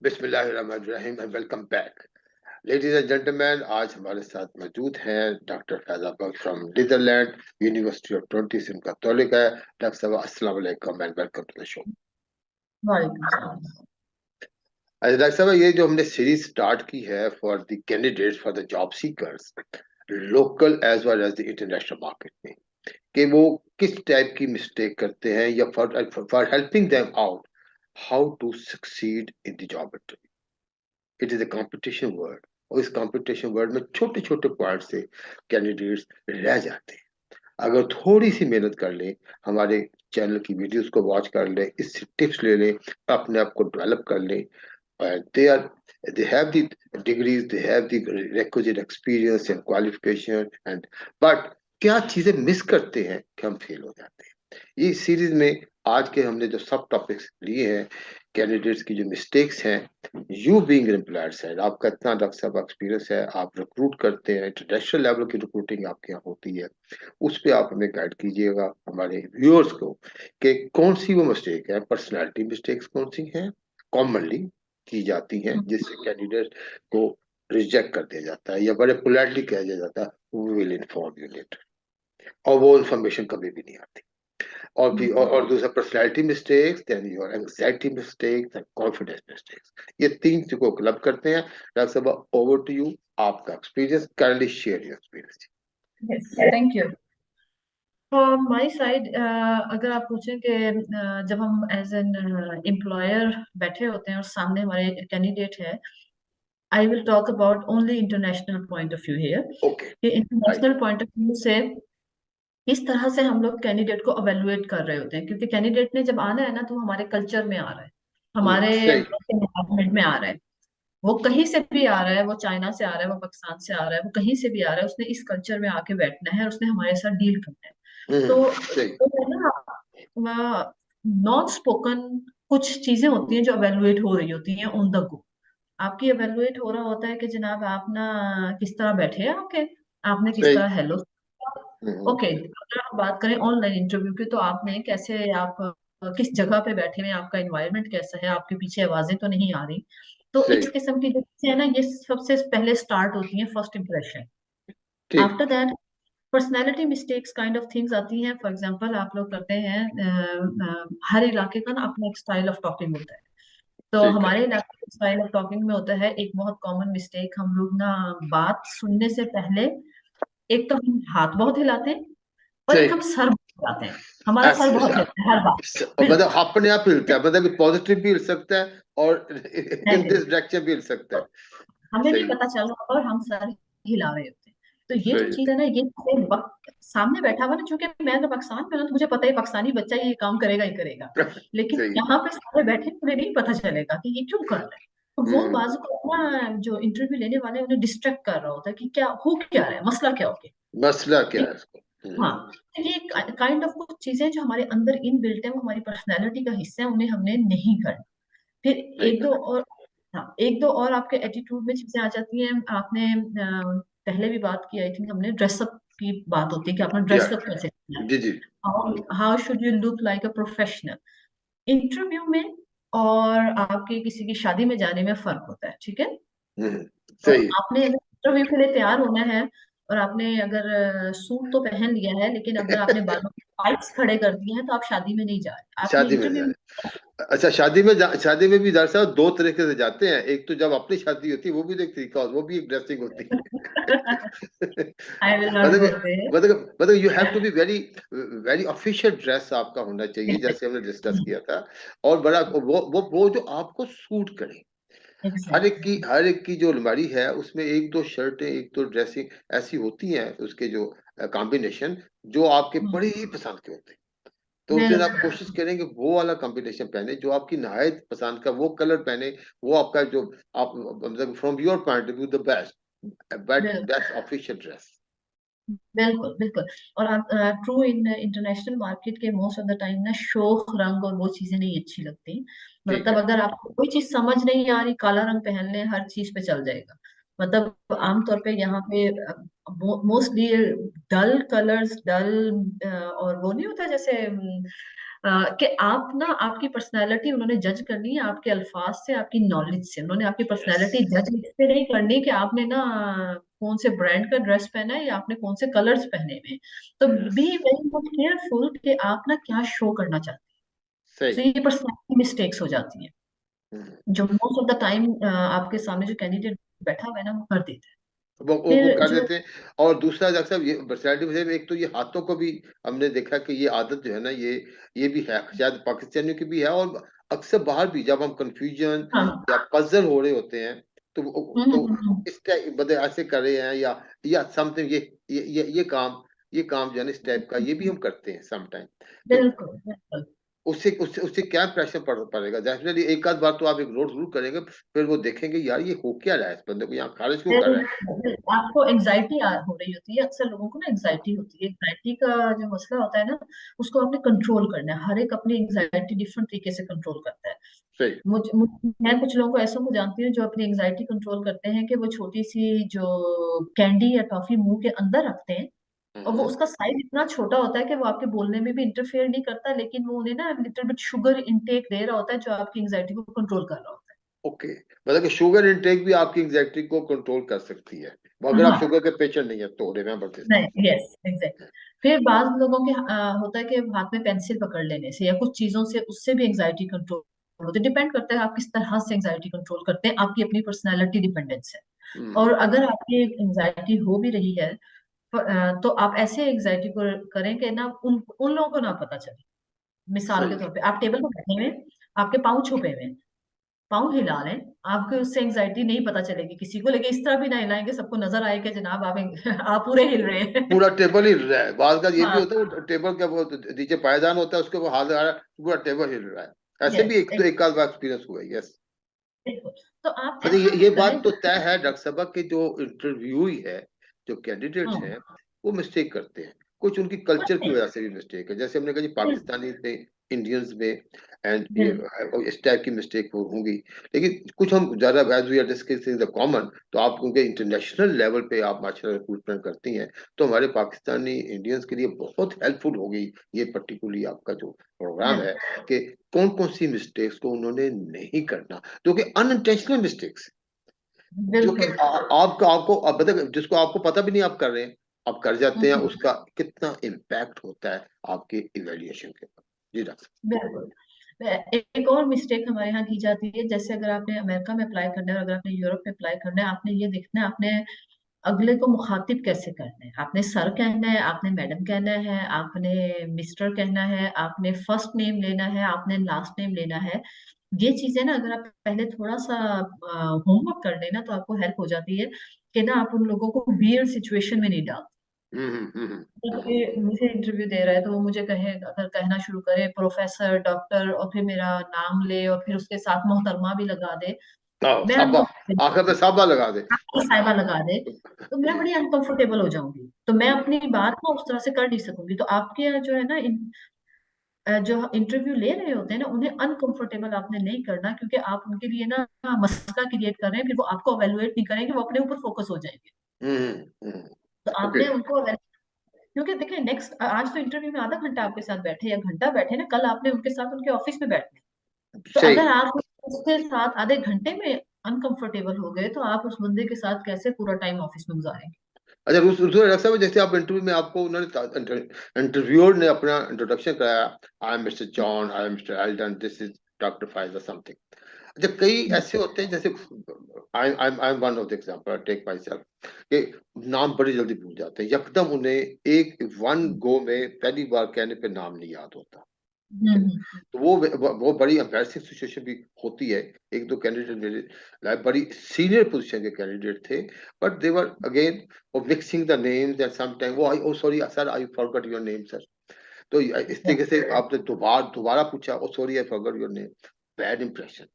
बिस्मिल्लाहिर्रहमानिर्रहीम and welcome back ladies and gentleman. आज हमारे साथ मौजूद हैं doctor Faiza Bakhsh from Netherland university of Toronto से उनका तौलिक है। डॉक्टर साहब अस्सलाम वालेकुम and welcome to the show. वालेकुम सलाम। अच्छा डॉक्टर साहब, ये जो हमने सीरीज स्टार्ट की है for the candidates for the job seekers, local as well as the international market में, कि वो किस टाइप की मिस्टेक करते हैं या for helping them out how to succeed in the job interview. It is a competition world, और इस कंपटीशन वर्ड में छोटे छोटे पॉइंट से कैंडिडेट्स रह जाते हैं। अगर थोड़ी सी मेहनत कर ले, हमारे चैनल की वीडियोस को वॉच कर ले, इससे टिप्स ले ले, अपने आप को डेवलप कर ले, they are they have the degrees, they have the requisite experience and qualification and but क्या चीजें मिस करते हैं कि हम फेल हो जाते हैं। ये सीरीज में आज के हमने जो सब टॉपिक्स लिए हैं, कैंडिडेट्स की जो मिस्टेक्स हैं, यू बीइंग एम्प्लॉयर साइड, आपका इतना डॉक्टर साहब एक्सपीरियंस है, आप रिक्रूट करते हैं, इंटरनेशनल लेवल की रिक्रूटिंग आपके यहाँ होती है, उस पर आप हमें गाइड कीजिएगा हमारे व्यूअर्स को कि कौन सी वो मिस्टेक है, पर्सनैलिटी मिस्टेक्स कौन सी हैं कॉमनली की जाती हैं जिससे कैंडिडेट को रिजेक्ट कर दिया जाता है या बड़े पोलाइटली कह दिया जाता है we will inform you later, और वो इन्फॉर्मेशन कभी भी नहीं आती। और भी और दूसरा personality mistakes, then your anxiety mistakes and confidence mistakes, ये तीन चीजों को क्लब करते हैं। डॉक्टर साहब ओवर टू यू, आपका experience, kindly share your experience. Yes, thank you. From my side, अगर आप पूछें कि जब हम एज एन एम्प्लॉयर बैठे होते हैं और सामने हमारे कैंडिडेट है, I will talk about only international point of view here. Okay, कि right, international point of view से इस तरह से हम लोग कैंडिडेट को अवेलुएट कर रहे होते हैं, क्योंकि कैंडिडेट ने जब आना है ना, तो हमारे कल्चर में आ रहा है, हमारे सही, एनवायरमेंट में आ रहा है। वो कहीं से भी आ रहा है, वो चाइना से आ रहा है, वो पाकिस्तान से आ रहा है, वो कहीं से भी आ रहा है, उसने इस कल्चर में आके बैठना है और उसने हमारे साथ डील करना है। सही, तो है ना, नॉन स्पोकन कुछ चीजें होती हैं जो अवेलुएट हो रही होती हैं ऑन द गो। आपकी अवेलुएट हो रहा होता है कि जनाब आप ना किस तरह बैठे हैं आके, आपने किस सही, तरह हेलो। ओके, अगर हम बात करें ऑनलाइन इंटरव्यू की, तो आपने कैसे, आप किस जगह पे बैठे हैं, आपका एनवायरनमेंट कैसा है, आपके पीछे आवाजें तो नहीं आ रही। तो सही, इस किस्म की जो चीजें है ना, ये सबसे पहले स्टार्ट होती हैं फर्स्ट इंप्रेशन। ठीक, after that personality mistakes kind of things आती हैं। फॉर एग्जाम्पल, आप लोग करते हैं हर इलाके का ना अपना एक स्टाइल ऑफ टॉकिंग होता है। तो ठीक है, हमारे इलाके के स्टाइल ऑफ टॉकिंग में होता है एक बहुत कॉमन मिस्टेक, हम लोग ना बात सुनने से पहले एक तो हम हाथ बहुत हिलाते हैं और सही, एक हम सर बहुत हिलाते हैं। हमारा सर बहुत अच्छा, हिलता है हर बात पे। मतलब बिल्कुल अपने आप हिलता है, मतलब पॉजिटिव भी हिल सकता है और इन नहीं, दिस डायरेक्शन भी हिल सकता है। हमें नहीं सही, पता चल रहा और हम सर हिला रहे होते हैं। तो ये जो सही, चीज है ना, ये हमारे वक्त सामने बैठा हुआ ना, चूंकि मैं तो पाकिस्तान में हूं, तो मुझे पता है पाकिस्तानी बच्चा ये काम करेगा ही करेगा। लेकिन सही, यहाँ पे सामने बैठे उन्हें नहीं पता चलेगा कि ये क्यों कर रहा है। तो वो हम्म, बाजू को अपना जो इंटरव्यू लेने वाले हैं, उन्हें डिस्ट्रैक्ट कर रहा होता है कि क्या हो, क्या रहा है, मसला क्या हो मसला क्या गया। है इसको। हाँ, तो ये काइंड ऑफ कुछ चीजें जो हमारे अंदर इन बिल्ट है, वो हमारी पर्सनैलिटी का हिस्सा है, उन्हें हमने नहीं करना। फिर नहीं एक दो करना, और, हाँ, एक दो और आपके एटीट्यूड में चीजें आ जाती हैं। आपने पहले भी बात की, आई थिंक हमने ड्रेसअप की बात होती है कि आपने या ड्रेसअप कैसे किया है, जी जी, how should you look like a professional interview में। और आपके किसी की शादी में जाने में फर्क होता है, ठीक है। हम्म, तो सही, आपने अगर इंटरव्यू के लिए तैयार होना है, और आपने अगर सूट तो पहन लिया है, लेकिन अगर आपने बालों में पाइप्स खड़े कर दिए हैं, तो आप शादी में नहीं जा रहे, आपने शादी में इंटरव्यू जा में। रहे, अच्छा शादी में भी डॉक्टर साहब दो तरीके से जाते हैं, एक तो जब अपनी शादी होती है वो भी तो एक तरीका, वो भी एक ड्रेसिंग होती है। आई विल नॉट मतलब गो देयर। मतलब you have to be very very official dress आपका होना चाहिए जैसे हमने डिस्कस किया था, और बड़ा वो जो आपको सूट करे। एग्जैक्टली। हर एक की जो अलमारी है उसमें एक दो शर्टें, एक दो ड्रेसिंग ऐसी होती हैं, उसके जो कॉम्बिनेशन जो आपके बड़े ही पसंद के होते हैं। तो उस दिन आप बिल्कुल कोशिश करें कि वो वाला कॉम्बिनेशन पहने जो आपकी नहायत पसंद का, वो कलर पहने, वो आपका जो आप मतलब from your point of view the best but बिल्कुल बेस्ट ऑफिशियल ड्रेस। बिल्कुल बिल्कुल। और आप ट्रू इन इंटरनेशनल मार्केट के मोस्ट ऑफ द टाइम ना शोख रंग और वो चीजें नहीं अच्छी लगती। ठीक मतलब है, अगर आपको कोई चीज समझ नहीं आ रही, काला रंग पहन लें, हर चीज पे चल जाएगा। मतलब आमतौर पे यहाँ पे मोस्टली डल कलर्स, डल और वो नहीं होता जैसे कि आप ना, आपकी पर्सनालिटी उन्होंने जज करनी है आपके अल्फाज से, आपकी नॉलेज से। उन्होंने आपकी यस, पर्सनालिटी जज इससे नहीं करनी कि आपने ना कौन से ब्रांड का ड्रेस पहना है या आपने कौन से कलर्स पहने हुए हैं। तो yes, be very much careful कि आप ना क्या शो करना चाहते हैं। सही। तो ये पर्सनालिटी मिस्टेक्स हो जाती हैं, हम्म। जो मोस्ट ऑफ द टाइम आपके सामने जो कैंडिडेट बैठा हुआ है ना वो कर देता है। वो फिर कर जो देते हैं। और दूसरा डॉक्टर साहब, ये पर्सनैलिटी में एक तो ये हाथों को भी हमने देखा कि ये आदत जो है ना, ये भी है, शायद पाकिस्तानियों की भी है, और अक्सर बाहर भी जब हम कंफ्यूजन हाँ। या पजल हो रहे होते हैं, तो हम्म। इस टाइप बदले ऐसे कर रहे हैं, या समथिंग, ये काम जो है ना इस टाइप का, ये भी हम करते हैं समटाइम। तो बिल्कुल बिल्कुल। उससे उससे उससे क्या प्रेशर पड़ेगा? डेफिनेटली एक आध बार तो आप इग्नोर जरूर करेंगे, फिर वो देखेंगे यार ये हो क्या रहा है, इस बंदे को यहाँ खारिज क्यों कर रहा है। आपको एंजाइटी हो रही होती है, अक्सर लोगों को ना एंजाइटी होती है। एंजाइटी का जो मसला होता है ना, उसको आपने कंट्रोल करना है। हर एक अपनी एंजाइटी डिफरेंट तरीके से कंट्रोल करता है। सही। मैं कुछ लोगों को ऐसा को जानती हूँ जो अपनी एंजाइटी कंट्रोल करते हैं कि वो छोटी सी जो कैंडी या टॉफी मुंह के अंदर रखते हैं, और वो हम्म। उसका साइज इतना छोटा होता है कि वो आपके बोलने में भी इंटरफेयर नहीं करता, लेकिन वो उन्हें ना लिटिल बिट शुगर इनटेक दे रहा होता है जो आपकी एंजाइटी को कंट्रोल कर रहा होता ओके, मतलब कि शुगर इंटेक भी आपकी एंग्जाइटी को कंट्रोल कर सकती है, है। अगर आप हाँ। शुगर के पेशेंट नहीं है तो। Remember this. नहीं, यस एग्जैक्टली। फिर बाद लोगों के होता है कि हाथ में पेंसिल पकड़ लेने से या कुछ चीजों से, उससे भी एंजाइटी कंट्रोल होती है। डिपेंड करता है आप किस तरह से एंजाइटी कंट्रोल करते हैं, आपकी अपनी पर्सनैलिटी डिपेंडेंस है। हम्म। और अगर आपकी एंजाइटी हो भी रही है, तो आप ऐसे एंजाइटी को करें कि ना उन उन लोगों को ना पता चले। मिसाल के सही। तौर पे आप टेबल पर बैठे हुए हैं, आपके पाँव छुपे हुए हैं, पाँव हिला लें, आपको उससे एंजाइटी नहीं पता चलेगी किसी को, लेकिन इस तरह भी ना हिलाएंगे सबको नजर आए कि जनाब आप आप पूरे हिल रहे हैं। पूरा टेबल हिल रहा है, बात का ये भी हाँ। होता है, वो टेबल का वो नीचे पायदान होता है, उसके वो हाथ लगा रहा है, पूरा टेबल हिल रहा है। ऐसे भी यस एक तो एक आध बार एक्सपीरियंस हुआ है। यस। बिल्कुल। तो आप अच्छा, ऐसा ये करें। बात तो तय है डॉक्टर साहब कि जो इंटरव्यू है, जो कैंडिडेट्स हाँ। हैं, वो मिस्टेक करते हैं। कुछ उनकी कल्चर की वजह से भी मिस्टेक है, जैसे हमने कहा जी बिल्कुल पाकिस्तानी थे, इंडियंस में, एंड ये बिल्कुल इस टाइप की मिस्टेक होंगी। लेकिन कुछ हम ज्यादा, as we are discussing the common, तो आप क्योंकि इंटरनेशनल लेवल पे आप माशाल्लाह रिक्रूटमेंट करती हैं, तो हमारे पाकिस्तानी इंडियंस के लिए बहुत हेल्पफुल होगी ये पर्टिकुलरली आपका जो प्रोग्राम है, बिल्कुल कि कौन कौन सी मिस्टेक्स को उन्होंने नहीं करना, जो कि अनइंटेंशनल मिस्टेक्स, जो कि बिल्कुल। आपका आपको अब मतलब जिसको आपको पता भी नहीं आप कर रहे हैं, आप कर जाते हैं, हम्म, उसका कितना इम्पैक्ट होता है आपके इवेल्युएशन के ऊपर। जी डॉक्टर बिल्कुल। एक और मिस्टेक हमारे यहाँ की जाती है, जैसे अगर आपने अमेरिका में अप्लाई करना है और अगर आपने यूरोप में अप्लाई करना है, आपने ये देखना है आपने अगले को मुखातिब कैसे करना है। आपने सर कहना है, आपने मैडम कहना है, आपने मिस्टर कहना है, आपने फर्स्ट नेम लेना है, आपने लास्ट नेम लेना है। ये चीजें ना अगर आप पहले थोड़ा सा होमवर्क कर लेना तो आपको हेल्प हो जाती है कि ना आप उन लोगों को वियर्ड सिचुएशन में नहीं डाल। हम्म। मुझे इंटरव्यू दे रहा है तो वो मुझे कहे, अगर कहना शुरू करे प्रोफेसर डॉक्टर और फिर मेरा नाम ले और फिर उसके साथ मोहतरमा भी लगा दे, मैं साबा, अनकंफर्टेबल, आखिर में साबा लगा दे। साहिबा लगा दे, तो मैं बड़ी अनकंफर्टेबल हो जाऊंगी। तो मैं अपनी बात ना उस तरह से कर नहीं सकूंगी। तो आपके यहाँ जो है ना जो इंटरव्यू ले रहे होते हैं ना, उन्हें अनकंफर्टेबल आपने नहीं करना, क्योंकि आप उनके लिए ना मसला क्रिएट कर रहे हैं। फिर वो आपको अवेलुएट नहीं करेंगे, वो अपने ऊपर फोकस हो जाएंगे। तो ओके। आपने उनको क्योंकि देखिए नेक्स्ट, आज तो इंटरव्यू में आधा घंटा आपके साथ बैठे या घंटा बैठे ना, कल आपने उनके साथ उनके ऑफिस में बैठना है। तो सही। अगर आप उसके साथ आधे घंटे में अनकंफर्टेबल हो गए, तो आप उस बंदे के साथ कैसे पूरा टाइम ऑफिस में गुजारेंगे। अच्छा, दूसरा डॉक्टर साहब, जैसे आप इंटरव्यू में आपको उन्होंने इंटरव्यूअर ने अपना इंट्रोडक्शन कराया, I am mister John, I am mister Alden, this is doctor Pfizer something. अच्छा, कई ऐसे होते हैं, जैसे I am one of the example, take myself, कि नाम बड़ी जल्दी भूल जाते हैं, यकदम उन्हें एक वन गो में पहली बार कहने पे नाम नहीं याद होता। ठीक है ना? हम्म। तो वो बड़ी एम्बैरेसिंग सिचुएशन भी होती है। एक दो कैंडिडेट मेरे लाइक बड़ी सीनियर पोजीशन के कैंडिडेट थे, but they were again mixing the names and some time वो, I oh sorry sir, I forgot your name sir. तो इस तरीके से आपने दोबारा दोबारा पूछा, oh sorry I forgot your name, bad impression.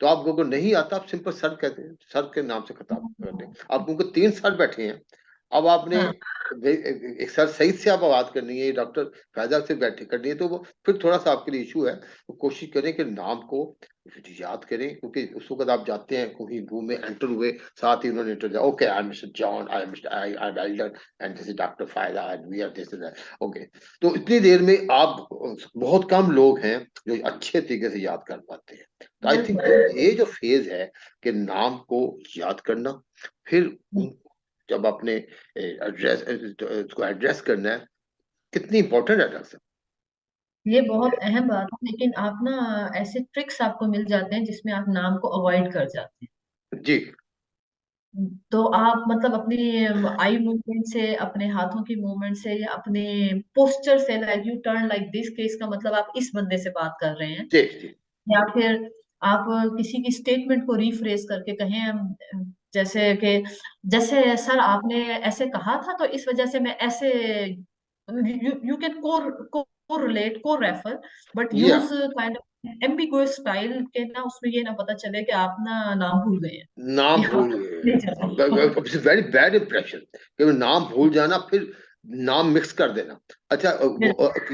तो आपको नहीं आता, आप सिंपल सर कहते हैं, सर के नाम से खिताब कर दें। आप उनको तीन सर बैठे हैं, अब आपने हाँ एक सर सही से आप बात करनी है, डॉक्टर फैजा से बैठे करनी है, तो वो फिर थोड़ा सा आपके लिए इशू है। तो कोशिश करें कि नाम को याद करें, क्योंकि उस वक्त आप जाते हैं कोई रूम में एंटर हुए, साथ ही उन्होंने इंटर, okay I am mister John, I am mister I am Eldon and this is doctor फायदा and we are this is okay. तो इतनी देर में आप, बहुत कम लोग हैं जो अच्छे तरीके से याद कर पाते हैं। तो आई थिंक बिल्कुल। ये जो फेज है कि नाम को याद करना, फिर हम्म, जब आपने एड्रेस उसको एड्रेस करना है, कितनी इंपॉर्टेंट है डॉक्टर ये बहुत अहम बात है, लेकिन आप ना ऐसे ट्रिक्स आपको मिल जाते हैं जिसमें आप नाम को अवॉइड कर जाते हैं। साहब जी। तो आप मतलब अपनी आई मूवमेंट से, अपने हाथों की मूवमेंट से, या अपने पोस्चर से, like U turn like this, के इसका मतलब आप इस बंदे से बात कर रहे हैं, जी जी। या फिर आप किसी की स्टेटमेंट को रीफ्रेज करके कहें, जैसे कि जैसे सर आपने ऐसे कहा था तो इस वजह से मैं ऐसे, यू कैन को रिलेट, को रेफर, बट या use kind of ambiguous style के ना, उसमें ये ना पता चले कि आप ना नाम भूल गए हैं नाम या भूल नहीं चला। गए, वेरी बैड इंप्रेशन कि वो नाम भूल जाना, फिर नाम मिक्स कर देना। अच्छा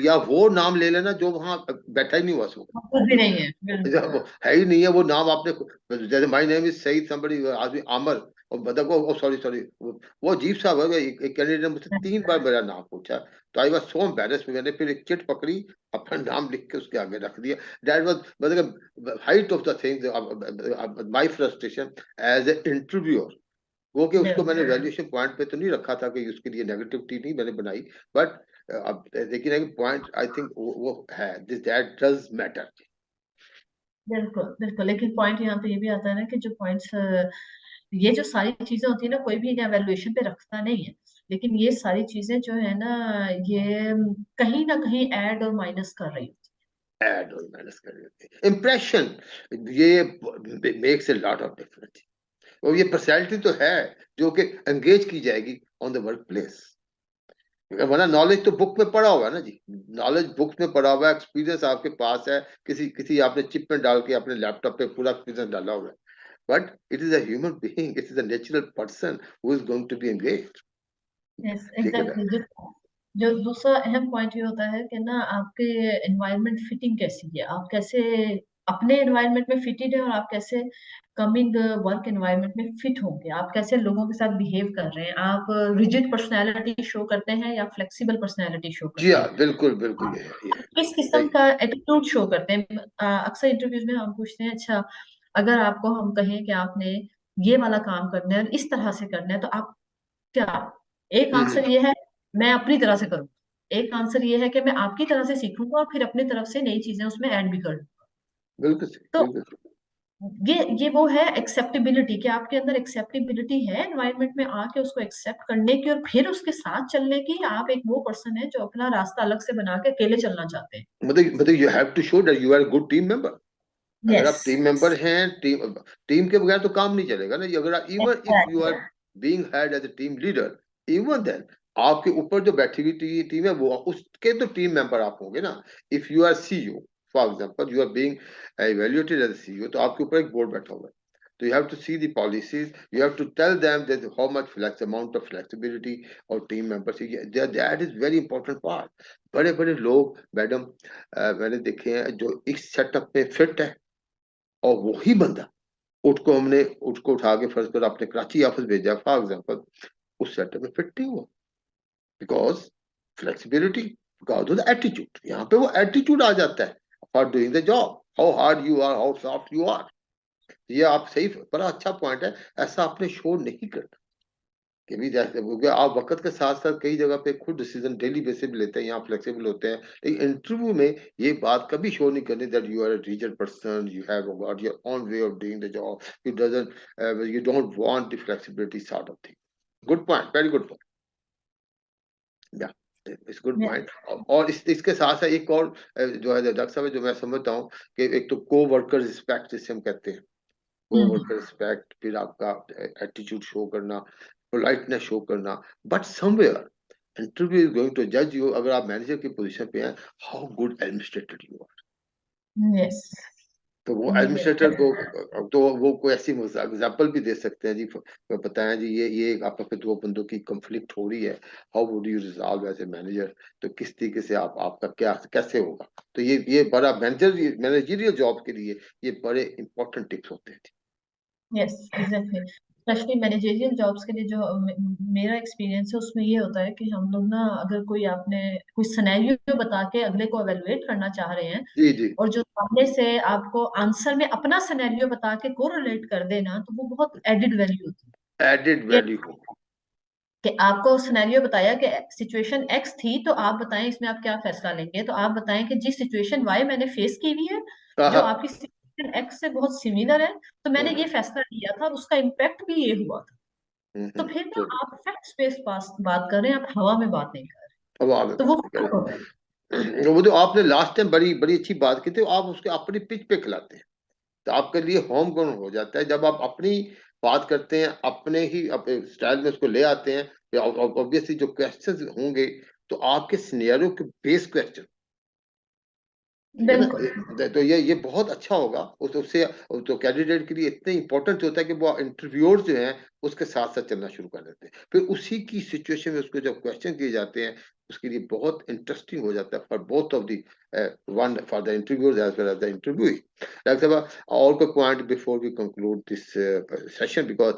या वो नाम ले लेना जो वहां बैठा ही नहीं हुआ सो, कुछ भी नहीं है, जब बिल्कुल। वो है ही नहीं है वो नाम आपने, जैसे my name is Saeed somebody, आदमी आमर, और बता को सॉरी सॉरी, वो अजीब सा हुआ। एक कैंडिडेट ने मुझसे 3 बार मेरा नाम पूछा, तो आई वाज सो एम्बैरेस्ड, मैंने फिर एक चिट पकड़ी, अपना नाम लिख के उसके आगे रख दिया। दैट वाज मतलब height of the thing, my frustration as a interviewer. वो कि उसको मैंने बिल्कुल वैल्यूएशन पॉइंट पे तो नहीं रखा था कि उसके लिए नेगेटिविटी नहीं मैंने बनाई, बट अब लेकिन एक पॉइंट आई थिंक वो है, दिस दैट डज मैटर। बिल्कुल बिल्कुल, लेकिन पॉइंट यहाँ पे ये भी आता है ना कि जो पॉइंट्स, ये जो सारी चीजें होती है ना, कोई भी एवेल्युएशन पे रखता नहीं है, लेकिन ये सारी चीजें जो है ना, ये कहीं ना कहीं ऐड और माइनस कर रही होती ऐड और माइनस कर देते हैं इंप्रेशन, ये makes a lot of difference. और ये पर्सनैलिटी तो है जो कि एंगेज की जाएगी ऑन द वर्क प्लेस, वरना नॉलेज तो बुक में पढ़ा हुआ है ना जी। नॉलेज बुक में पढ़ा हुआ है, एक्सपीरियंस आपके पास है, किसी किसी आपने चिप में डाल के अपने लैपटॉप पे पूरा एक्सपीरियंस डाला हुआ है, but it is a human being, it is a natural person who is going to be engaged. है। यस ठीक है ना? एग्जैक्टली। जो जो दूसरा अहम पॉइंट ये होता है कि ना, आपके एनवायरनमेंट फिटिंग कैसी है, आप कैसे अपने एनवायरनमेंट में फिटेड है, और आप कैसे कमिंग वर्क एनवायरनमेंट में फिट होंगे, आप कैसे लोगों के साथ बिहेव कर रहे हैं, आप रिजिड पर्सनैलिटी शो करते हैं या फ्लेक्सिबल पर्सनैलिटी शो जी करते हाँ, हैं, बिल्कुल बिल्कुल, ये है किस किस्म सही। का एटीट्यूड शो करते हैं। अक्सर इंटरव्यूज में हम पूछते हैं, अच्छा अगर आपको हम कहें कि आपने ये वाला काम करना है और इस तरह से करना है, तो आप क्या, एक हम्म, आंसर ये है मैं अपनी तरह से करूंगा, एक आंसर ये है कि मैं आपकी तरह से सीखूंगा और फिर अपनी तरफ से नई चीजें उसमें ऐड भी कर लूंगा। बिल्कुल सही, तो बिल्कुल सही। ये वो है एक्सेप्टेबिलिटी, कि आपके अंदर एक्सेप्टेबिलिटी है एनवायरनमेंट में आके उसको एक्सेप्ट करने की और फिर उसके साथ चलने की। आप एक वो पर्सन है जो अपना रास्ता अलग से बना के अकेले चलना चाहते हैं। मतलब you have to show that you are a good team member. अगर यस आप टीम मेंबर हैं, टीम टीम के बगैर तो काम नहीं चलेगा ना। अगर even if you exactly. Are being head as a team leader, even then आपके ऊपर जो बैठी हुई टीम है, वो उसके तो टीम मेंबर आप होंगे ना। If you are CEO, for example you are being evaluated as a CEO, तो आपके ऊपर एक बोर्ड बैठा हुआ है। तो you have to see the policies, you have to tell them that how much flex amount of flexibility or team members, that is very important part। बड़े बड़े लोग मैडम, मैंने देखे हैं जो इस सेटअप में फिट है, और वही बंदा, उसको उठा के फर्ज कर आपने कराची ऑफिस भेजा फॉर एग्जांपल, उस सेटअप में फिट नहीं हुआ, because flexibility, because of the attitude. यहाँ पे वो एटीट्यूड आ जाता है for doing the job, how hard you are, how soft you are. ये आप सही, बड़ा अच्छा पॉइंट है। ऐसा आपने शो नहीं करना कि भी जैसे, क्योंकि आप वक्त के साथ साथ कई जगह पे खुद डिसीजन डेली बेसिस पे लेते हैं, यहाँ फ्लेक्सिबल होते हैं, लेकिन इंटरव्यू में ये बात कभी शो नहीं करनी that you are a reason person, you have got your own way of doing the job, you doesn't, you don't want the flexibility sort of thing. Good point, very good point. या it's good point. और इसके साथ साथ एक और जो है doctor साहब, जो मैं समझता हूँ कि एक तो को वर्कर रिस्पेक्ट जिसे हम कहते हैं, को हम्म वर्कर रिस्पेक्ट, फिर आपका एटीट्यूड शो करना, पोलाइटनेस शो करना, but somewhere interview is going to जज यू, अगर आप मैनेजर की पोजीशन पे हैं, how good administrator you are. Yes तो वो एडमिनिस्ट्रेटर को तो वो कोई ऐसी एग्जांपल भी दे सकते हैं जी, बताएं जी ये आपस में दो बंदों की कंफ्लिक्ट हो रही है, how would you resolve as a manager, तो किस तरीके से आपका क्या कैसे होगा। तो ये बड़ा मैनेजरियल जॉब के लिए ये बड़े इंपॉर्टेंट टिप्स होते हैं। Yes, exactly. Specially managerial jobs के लिए जो मेरा एक्सपीरियंस है उसमें ये होता है कि हम लोग ना, अगर कोई आपने कोई सिनेरियो बता के अगले को एवेलुएट करना चाह रहे हैं, जी जी। और जो सामने से आपको आंसर में अपना सिनेरियो बता के कोरिलेट कर देना, तो वो बहुत एडिड वैल्यू होती एडेड है वैल्यू। कि आपको सिनेरियो बताया कि सिचुएशन एक्स थी, तो आप बताएं इसमें आप क्या फैसला लेंगे। तो आप बताएं कि जी सिचुएशन वाई मैंने फेस की हुई है, जो हाँ। आपकी सिचुएशन एक्स से बहुत सिमिलर है, तो मैंने ये फैसला लिया था और उसका इम्पैक्ट भी ये हुआ था। तो फिर ना तो आप फैक्ट्स बेस्ड बात कर रहे हैं, आप हवा में बात नहीं कर रहे। अब आप तो वो बात करें, वो जो आपने लास्ट टाइम बड़ी बड़ी अच्छी बात की थी, आप उसके अपनी पिच पे खिलाते हैं, तो आपके लिए होम ग्राउंड हो जाता है। जब आप अपनी बात करते हैं, अपने ही स्टाइल में उसको ले आते हैं, ऑब्वियसली जो क्वेश्चंस होंगे तो आपके सिनेरियो के बेस क्वेश्चन, ठीक है ना। बिल्कुल तो ये बहुत अच्छा होगा उससे। तो कैंडिडेट के लिए इतने इंपॉर्टेंट होता है कि वो इंटरव्यूअर्स जो हैं उसके साथ साथ चलना शुरू कर देते हैं, फिर उसी की सिचुएशन में उसको जब क्वेश्चन किए जाते हैं, उसके लिए बहुत इंटरेस्टिंग हो जाता है for both of the one for the interviewers as well as the interviewee. Doctor साहब, और कोई point before we conclude this session, because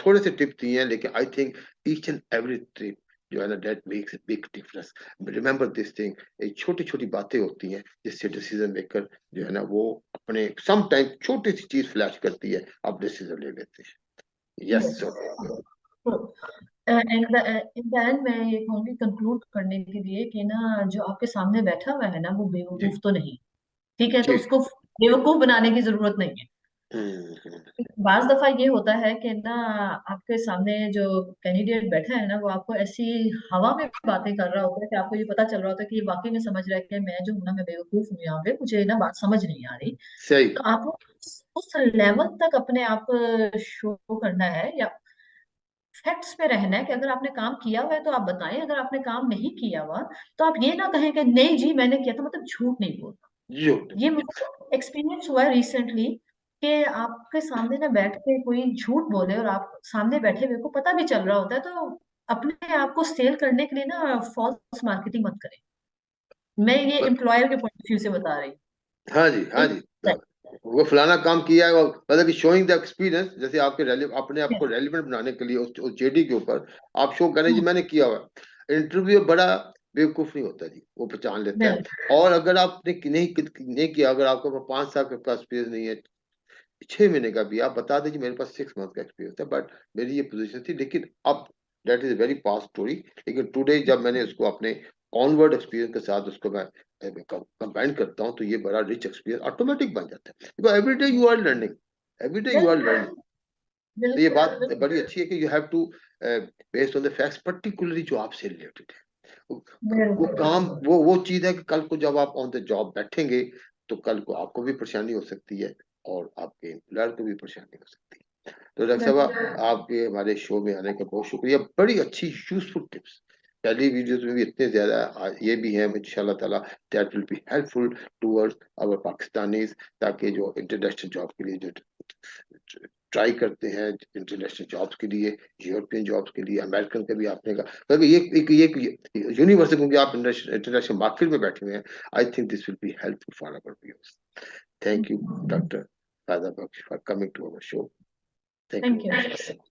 थोड़े से टिप दिए हैं, लेकिन I think each and every tip जो है ना, that makes a big difference. Remember this thing, एक छोटी छोटी बातें होती हैं जिससे डिसीजन मेकर जो है ना वो अपने सम टाइम छोटी सी चीज फ्लैश करती है, आप डिसीजन ले लेते हैं। Yes sir. And in the end मैं ये कहूंगी कंक्लूड करने के लिए कि ना, जो आपके सामने बैठा हुआ है ना, वो जी बेवकूफ तो नहीं। ठीक है, तो ठीक। उसको बेवकूफ बनाने की जरूरत नहीं है। हम्म। बाज दफा ये होता है कि ना, आपके सामने जो कैंडिडेट बैठा है ना, वो आपको ऐसी हवा में बातें कर रहा होता है कि आपको ये पता चल रहा होता है कि ये वाकई में समझ रहा है कि मैं जो हूं ना, मैं बेवकूफ हूँ, यहाँ पे मुझे ना बात समझ नहीं आ रही। सही। तो आपको उस लेवल तक अपने आप शो करना है, या फैक्ट्स पे रहना है कि अगर आपने काम किया हुआ है तो आप बताएं, अगर आपने काम नहीं किया हुआ तो आप ये ना कहें कि नहीं जी मैंने किया था, मतलब झूठ नहीं बोलना। जो ये मुझे एक्सपीरियंस हुआ है रिसेंटली कि आपके सामने ना बैठ के कोई झूठ बोले और आप सामने बैठे हुए को पता भी चल रहा होता है, तो अपने आप को सेल करने के लिए ना फॉल्स मार्केटिंग मत करें। मैं ये एम्प्लॉयर के पॉइंट ऑफ व्यू से बता रही हाँ जी हाँ हूँ। जी। वो फलाना काम किया है, मतलब कि शोइंग द एक्सपीरियंस, जैसे आपके अपने आप को रेलिवेंट बनाने के लिए उस जेडी के ऊपर आप शो करें जी मैंने किया हुआ है। इंटरव्यू बड़ा बेवकूफ नहीं होता जी, वो पहचान लेता है। बिल्कुल और अगर आपने नहीं किया, अगर आपके पास 5 साल का एक्सपीरियंस नहीं है, 6 महीने का भी, आप बता दीजिए मेरे पास 6 मंथ का एक्सपीरियंस है, बट मेरी ये पोजीशन थी, लेकिन अब that is very past story. लेकिन टुडे जब मैंने उसको अपने ऑनवर्ड एक्सपीरियंस के साथ उसको मैं कंबाइन करता हूँ, तो ये बड़ा रिच एक्सपीरियंस ऑटोमेटिक बन जाता है, because every day you are learning, every day you are बिल्कुल लर्निंग। तो ये बिल्कुल बात बिल्कुल बड़ी अच्छी है कि you have to based on the facts, particularly जो आपसे रिलेटेड है। वो बिल्कुल काम वो चीज है कि कल को जब आप ऑन द जॉब बैठेंगे, तो कल को आपको भी परेशानी हो सकती है और आपके एम्प्लॉयर को भी परेशानी हो सकती है। तो डॉक्टर साहब, आपके हमारे शो में आने का बहुत शुक्रिया, बड़ी अच्छी यूजफुल टिप्स। पहली वीडियोस में भी इतने ज्यादा ये भी है, इंशाल्लाह ताला that will be helpful towards our Pakistanis, ताकि जो इंटरनेशनल जॉब के लिए जो ट्राई करते हैं, इंटरनेशनल जॉब्स के लिए, यूरोपियन जॉब्स के लिए, अमेरिकन के भी आपने कहा, क्योंकि ये यूनिवर्सल, क्योंकि आप इंटरनेशनल मार्केट में बैठे हुए हैं, I think this will be helpful for our viewers. Thank you doctor Radha Bakshi for coming to our show. Thank you thank very you. much.